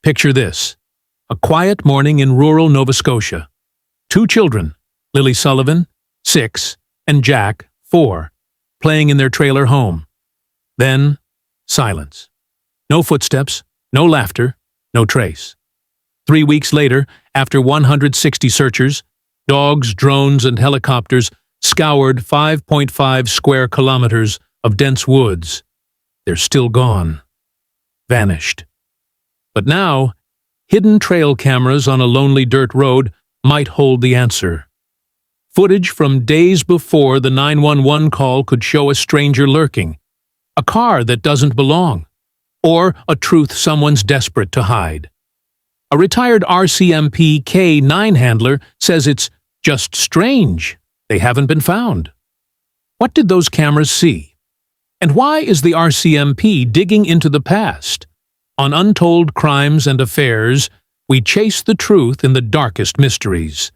Picture this: a quiet morning in rural Nova Scotia. Two children, Lily Sullivan, 6, and Jack, 4, playing in their trailer home. Then, silence. No footsteps, no laughter, no trace. 3 weeks later, after 160 searchers, dogs, drones, and helicopters scoured 5.5 square kilometers of dense woods, they're still gone. Vanished. But now, hidden trail cameras on a lonely dirt road might hold the answer. Footage from days before the 911 call could show a stranger lurking, a car that doesn't belong, or a truth someone's desperate to hide. A retired RCMP K9 handler says it's just strange they haven't been found. What did those cameras see? And why is the RCMP digging into the past? On Untold Crimes and Affairs, we chase the truth in the darkest mysteries.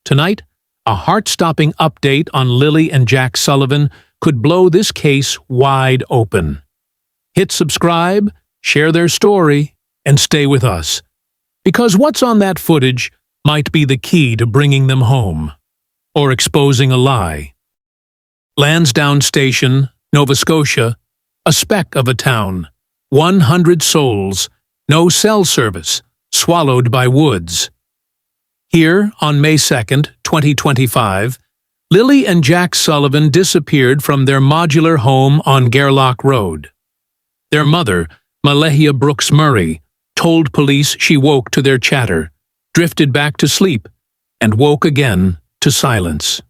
Tonight, a heart-stopping update on Lily and Jack Sullivan could blow this case wide open. Hit subscribe, share their story, and stay with us. Because what's on that footage might be the key to bringing them home, or exposing a lie. Lansdowne Station, Nova Scotia, a speck of a town, 100 souls, no cell service, swallowed by woods. Here, on May 2nd, 2025, Lily and Jack Sullivan disappeared from their modular home on Gairloch Road. Their mother, Malehia Brooks Murray, told police she woke to their chatter, drifted back to sleep, and woke again to silence.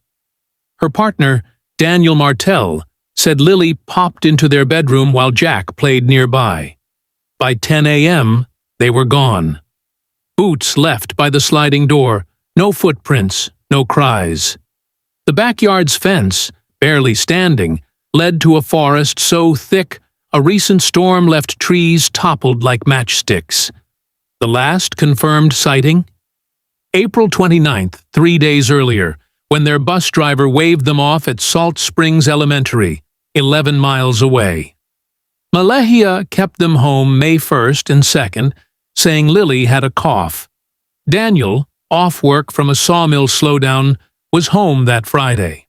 Her partner, Daniel Martell, said Lily popped into their bedroom while Jack played nearby. By 10 a.m., they were gone. Boots left by the sliding door, no footprints, no cries. The backyard's fence, barely standing, led to a forest so thick a recent storm left trees toppled like matchsticks. The last confirmed sighting? April 29th, 3 days earlier, when their bus driver waved them off at Salt Springs Elementary, 11 miles away. Malehia kept them home May 1st and 2nd, saying Lily had a cough. Daniel, off work from a sawmill slowdown, was home that Friday.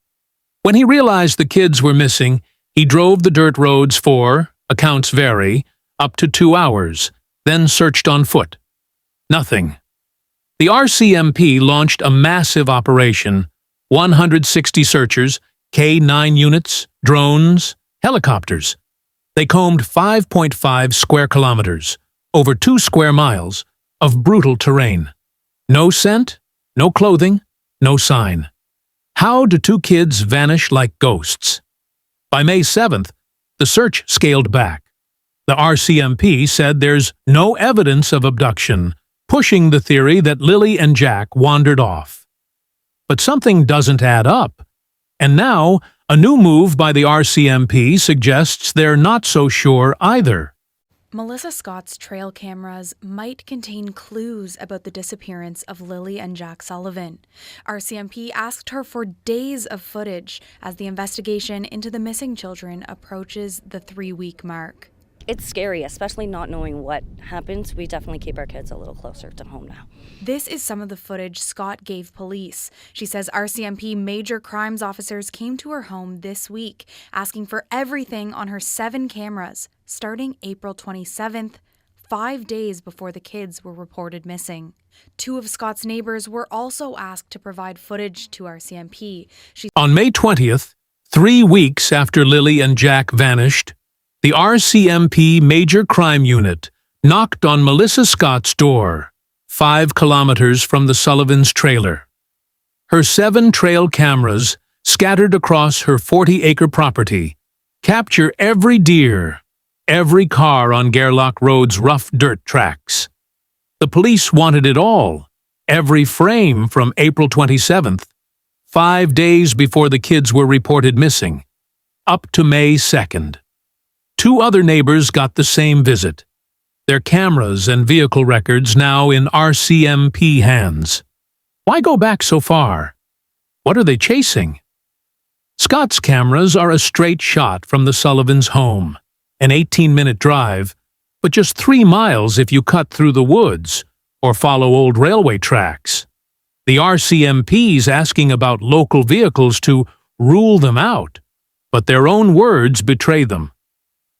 When he realized the kids were missing, he drove the dirt roads for, accounts vary, up to 2 hours, then searched on foot. Nothing. The RCMP launched a massive operation, 160 searchers, K9 units, drones, helicopters. They combed 5.5 square kilometers, over 2 square miles, of brutal terrain. No scent, no clothing, no sign. How do 2 kids vanish like ghosts? By May 7th, the search scaled back. The RCMP said there's no evidence of abduction, pushing the theory that Lily and Jack wandered off. But something doesn't add up. And now, a new move by the RCMP suggests they're not so sure either. Melissa Scott's trail cameras might contain clues about the disappearance of Lily and Jack Sullivan. RCMP asked her for days of footage as the investigation into the missing children approaches the 3-week mark. It's scary, especially not knowing what happens. We definitely keep our kids a little closer to home now. This is some of the footage Scott gave police. She says RCMP major crimes officers came to her home this week, asking for everything on her 7 cameras, starting April 27th, 5 days before the kids were reported missing. 2 of Scott's neighbors were also asked to provide footage to RCMP. On May 20th, 3 weeks after Lily and Jack vanished, the RCMP Major Crime Unit knocked on Melissa Scott's door, 5 kilometers from the Sullivan's trailer. Her 7 trail cameras, scattered across her 40-acre property, capture every deer, every car on Gairloch Road's rough dirt tracks. The police wanted it all, every frame from April 27th, 5 days before the kids were reported missing, up to May 2nd. 2 other neighbors got the same visit, their cameras and vehicle records now in RCMP hands. Why go back so far? What are they chasing? Scott's cameras are a straight shot from the Sullivans' home, an 18-minute drive, but just 3 miles if you cut through the woods or follow old railway tracks. The RCMP's asking about local vehicles to rule them out, but their own words betray them.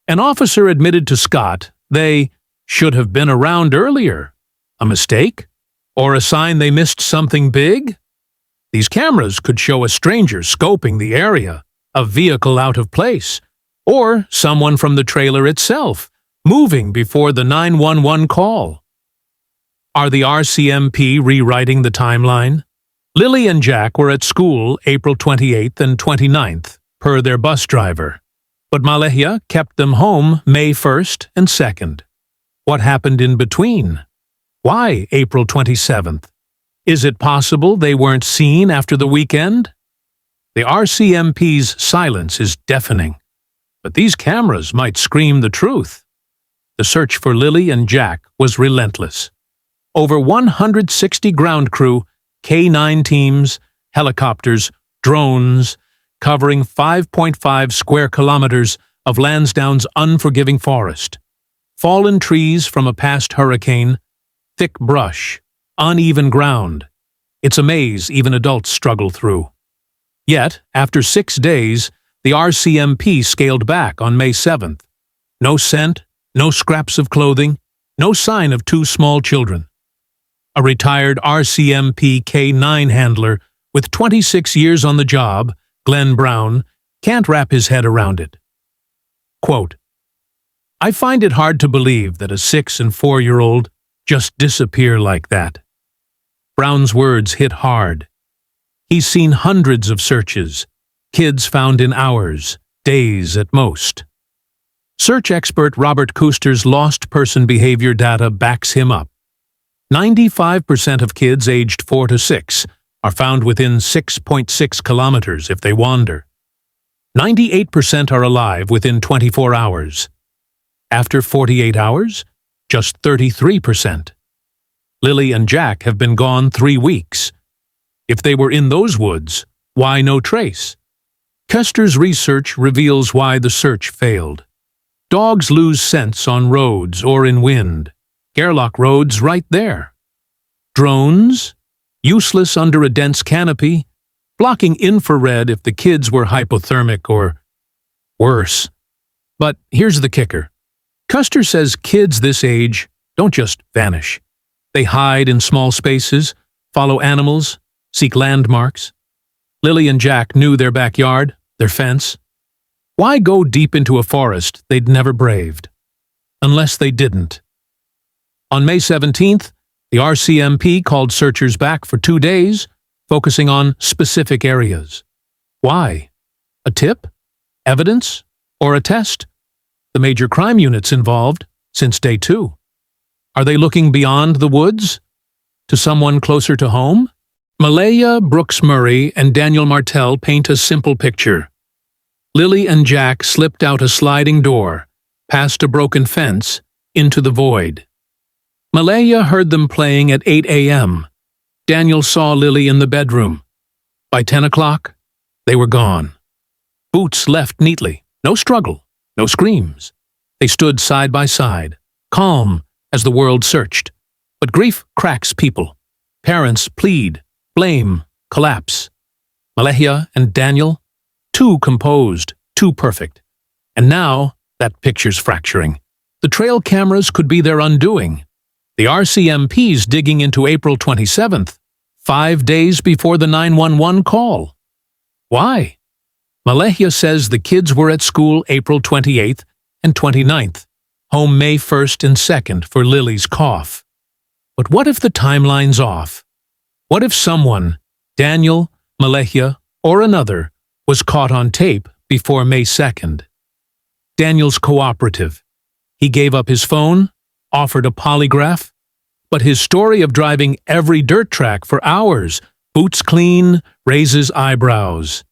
An officer admitted to Scott they should have been around earlier. A mistake? Or a sign they missed something big? These cameras could show a stranger scoping the area, a vehicle out of place, or someone from the trailer itself, moving before the 911 call. Are the RCMP rewriting the timeline? Lily and Jack were at school April 28th and 29th, per their bus driver. But Malehia kept them home May 1st and 2nd. What happened in between? Why April 27th? Is it possible they weren't seen after the weekend? The RCMP's silence is deafening, but these cameras might scream the truth. The search for Lily and Jack was relentless. Over 160 ground crew, K-9 teams, helicopters, drones, covering 5.5 square kilometers of Lansdowne's unforgiving forest. Fallen trees from a past hurricane, thick brush, uneven ground. It's a maze even adults struggle through. Yet, after 6 days, the RCMP scaled back on May 7th. No scent, no scraps of clothing, no sign of 2 small children. A retired RCMP K-9 handler with 26 years on the job, Glenn Brown, can't wrap his head around it. Quote, "I find it hard to believe that a 6- and 4-year-old just disappear like that." Brown's words hit hard. He's seen hundreds of searches, kids found in hours, days at most. Search expert Robert Kuster's lost person behavior data backs him up. 95% of kids aged 4 to 6 are found within 6.6 kilometers if they wander. 98% are alive within 24 hours. After 48 hours, just 33%. Lily and Jack have been gone 3 weeks. If they were in those woods, why no trace? Kuster's research reveals why the search failed. Dogs lose scents on roads or in wind. Gerlach roads right there. Drones, useless under a dense canopy, blocking infrared if the kids were hypothermic or worse. But here's the kicker. Kuster says kids this age don't just vanish. They hide in small spaces, follow animals, seek landmarks. Lily and Jack knew their backyard, their fence. Why go deep into a forest they'd never braved? Unless they didn't. On May 17th, the RCMP called searchers back for 2 days, focusing on specific areas. Why? A tip? Evidence? Or a test? The major crime units involved since day 2. Are they looking beyond the woods? To someone closer to home? Malaya Brooks Murray and Daniel Martell paint a simple picture. Lily and Jack slipped out a sliding door, past a broken fence, into the void. Malaya heard them playing at 8 a.m. Daniel saw Lily in the bedroom. By 10 o'clock, they were gone. Boots left neatly. No struggle, no screams. They stood side by side, calm as the world searched. But grief cracks people. Parents plead, blame, collapse. Malehia and Daniel, too composed, too perfect. And now, that picture's fracturing. The trail cameras could be their undoing. The RCMP's digging into April 27th, 5 days before the 911 call. Why? Malehia says the kids were at school April 28th and 29th, home May 1st and 2nd for Lily's cough. But what if the timeline's off? What if someone, Daniel, Malehia, or another, was caught on tape before May 2nd? Daniel's cooperative. He gave up his phone, offered a polygraph, but his story of driving every dirt track for hours, boots clean, raises eyebrows.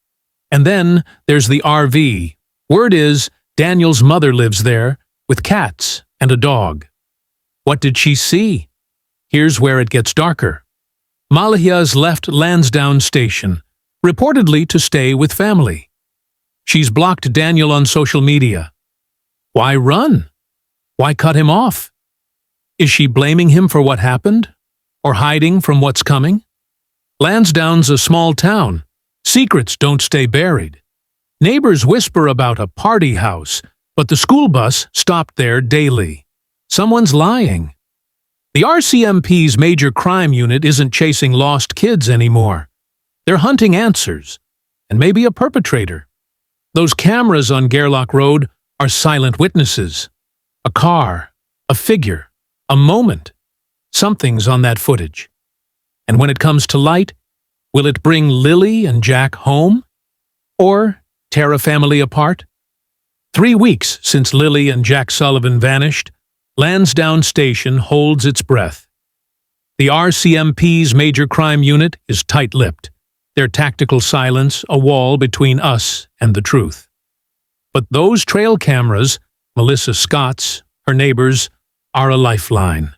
And then there's the RV. Word is Daniel's mother lives there with cats and a dog. What did she see? Here's where it gets darker. Malehia's left Lansdowne Station, reportedly to stay with family. She's blocked Daniel on social media. Why run? Why cut him off? Is she blaming him for what happened? Or hiding from what's coming? Lansdowne's a small town. Secrets don't stay buried. Neighbors whisper about a party house, but the school bus stopped there daily. Someone's lying. The RCMP's major crime unit isn't chasing lost kids anymore. They're hunting answers, and maybe a perpetrator. Those cameras on Gairloch Road are silent witnesses. A car, a figure, a moment. Something's on that footage. And when it comes to light, will it bring Lily and Jack home? Or tear a family apart? 3 weeks since Lily and Jack Sullivan vanished, Lansdowne Station holds its breath. The RCMP's major crime unit is tight-lipped, their tactical silence a wall between us and the truth. But those trail cameras, Melissa Scott's, her neighbors, are a lifeline.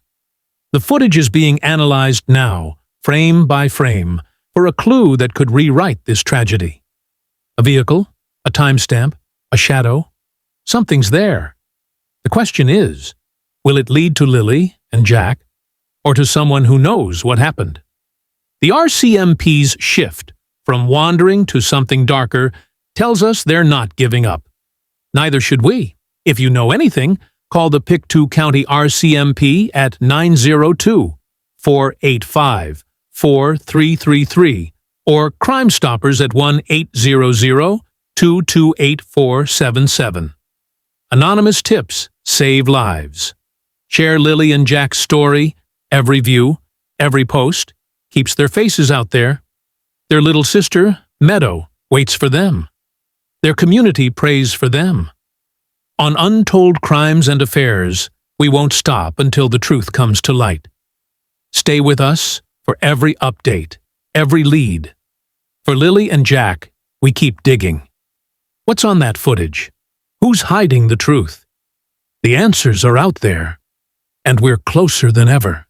The footage is being analyzed now, frame by frame, for a clue that could rewrite this tragedy. A vehicle, a timestamp, a shadow, something's there. The question is, will it lead to Lily and Jack, or to someone who knows what happened? The RCMP's shift from wandering to something darker tells us they're not giving up. Neither should we. If you know anything, call the Pictou County RCMP at 902-485-4333 or Crime Stoppers at 1-800-228-477. Anonymous tips save lives. Share Lily and Jack's story. Every view, every post, keeps their faces out there. Their little sister, Meadow, waits for them. Their community prays for them. On Untold Crimes and Affairs, we won't stop until the truth comes to light. Stay with us for every update, every lead. For Lily and Jack, we keep digging. What's on that footage? Who's hiding the truth? The answers are out there, and we're closer than ever.